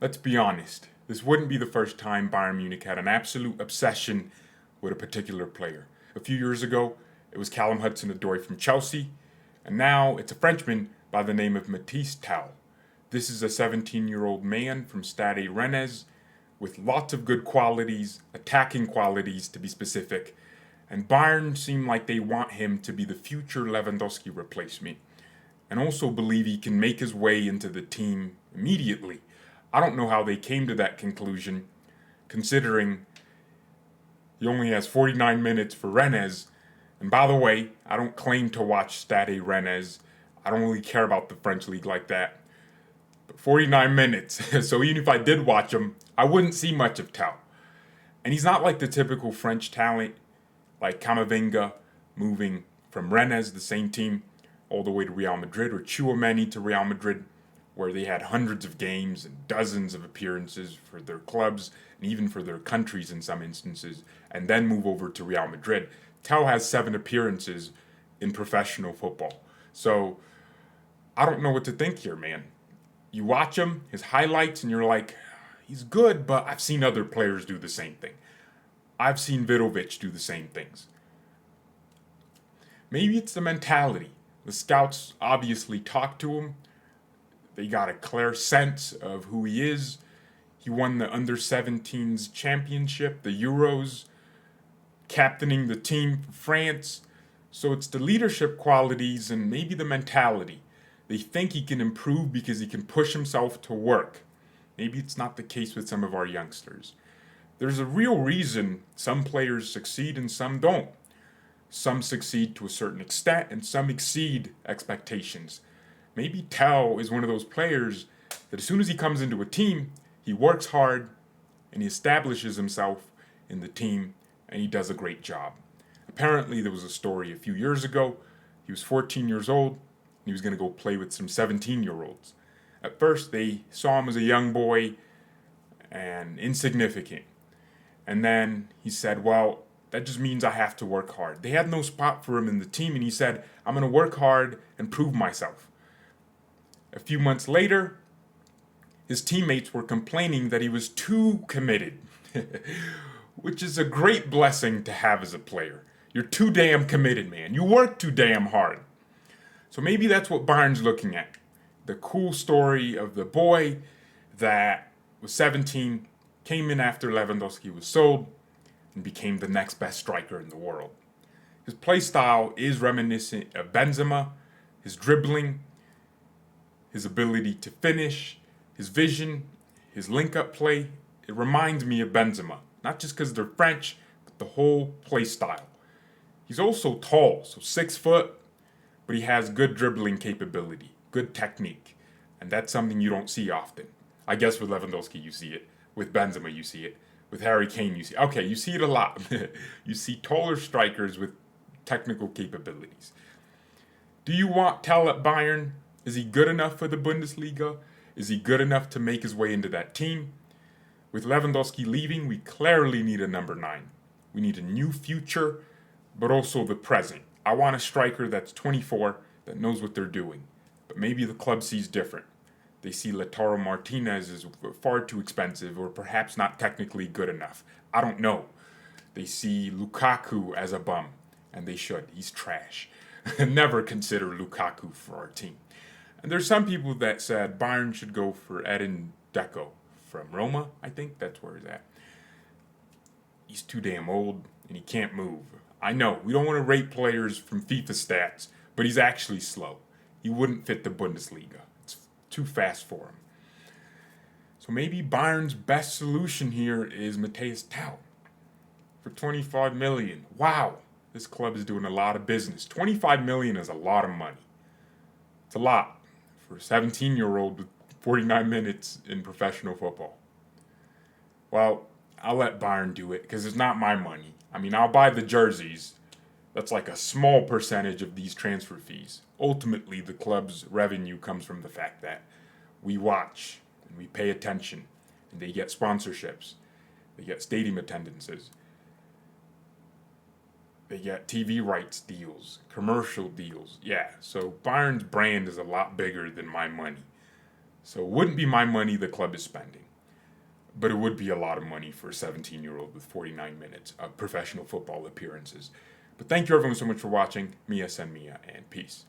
Let's be honest, this wouldn't be the first time Bayern Munich had an absolute obsession with a particular player. A few years ago, it was Callum Hudson-Odoi from Chelsea, and now it's a Frenchman by the name of Mathys Tel. This is a 17-year-old man from Stade Rennais with lots of good qualities, attacking qualities to be specific, and Bayern seem like they want him to be the future Lewandowski replacement, and also believe he can make his way into the team immediately. I don't know how they came to that conclusion, considering he only has 49 minutes for Rennes. And by the way, I don't claim to watch Stade Rennais. I don't really care about the French league like that. But 49 minutes, so even if I did watch him, I wouldn't see much of Tel. And he's not like the typical French talent, like Camavinga, moving from Rennes, the same team, all the way to Real Madrid, or Tchouameni to Real Madrid, where they had hundreds of games and dozens of appearances for their clubs and even for their countries in some instances, and then move over to Real Madrid. Tel has 7 appearances in professional football. So I don't know what to think here, man. You watch him, his highlights, and you're like, he's good, but I've seen other players do the same thing. I've seen Vidovic do the same things. Maybe it's the mentality. The scouts obviously talk to him. They got a clear sense of who he is. He won the under-17s championship, the Euros, captaining the team for France. So it's the leadership qualities and maybe the mentality. They think he can improve because he can push himself to work. Maybe it's not the case with some of our youngsters. There's a real reason some players succeed and some don't. Some succeed to a certain extent and some exceed expectations. Maybe Tel is one of those players that as soon as he comes into a team, he works hard and he establishes himself in the team and he does a great job. Apparently there was a story a few years ago. He was 14 years old and he was going to go play with some 17-year-olds. At first they saw him as a young boy and insignificant. And then he said, well, that just means I have to work hard. They had no spot for him in the team and he said, I'm going to work hard and prove myself. A few months later, his teammates were complaining that he was too committed, which is a great blessing to have as a player. You're too damn committed, man. You work too damn hard. So maybe that's what Bayern's looking at. The cool story of the boy that was 17, came in after Lewandowski was sold, and became the next best striker in the world. His play style is reminiscent of Benzema, his dribbling, his ability to finish, his vision, his link-up play. It reminds me of Benzema, not just because they're French, but the whole play style. He's also tall, so 6 foot, but he has good dribbling capability, good technique, and that's something you don't see often. I guess with Lewandowski you see it, with Benzema you see it, with Harry Kane you see it. Okay, you see it a lot. You see taller strikers with technical capabilities. Do you want Tel at Bayern? Is he good enough for the Bundesliga? Is he good enough to make his way into that team? With Lewandowski leaving, we clearly need a number 9. We need a new future, but also the present. I want a striker that's 24, that knows what they're doing. But maybe the club sees different. They see Lautaro Martinez as far too expensive or perhaps not technically good enough. I don't know. They see Lukaku as a bum, and they should. He's trash. Never consider Lukaku for our team. And there's some people that said Bayern should go for Edin Dzeko from Roma, I think that's where he's at. He's too damn old and he can't move. I know, we don't want to rate players from FIFA stats, but he's actually slow. He wouldn't fit the Bundesliga. It's too fast for him. So maybe Bayern's best solution here is Mathys Tel for 25 million. Wow, this club is doing a lot of business. 25 million is a lot of money. It's a lot for a 17-year-old with 49 minutes in professional football. Well, I'll let Bayern do it because it's not my money. I mean, I'll buy the jerseys. That's like a small percentage of these transfer fees. Ultimately, the club's revenue comes from the fact that we watch and we pay attention, and they get sponsorships. They get stadium attendances. They get TV rights deals, commercial deals. Yeah, so Bayern's brand is a lot bigger than my money. So it wouldn't be my money the club is spending. but it would be a lot of money for a 17-year-old with 49 minutes of professional football appearances. But thank you everyone so much for watching. Mia, San Mia, and peace.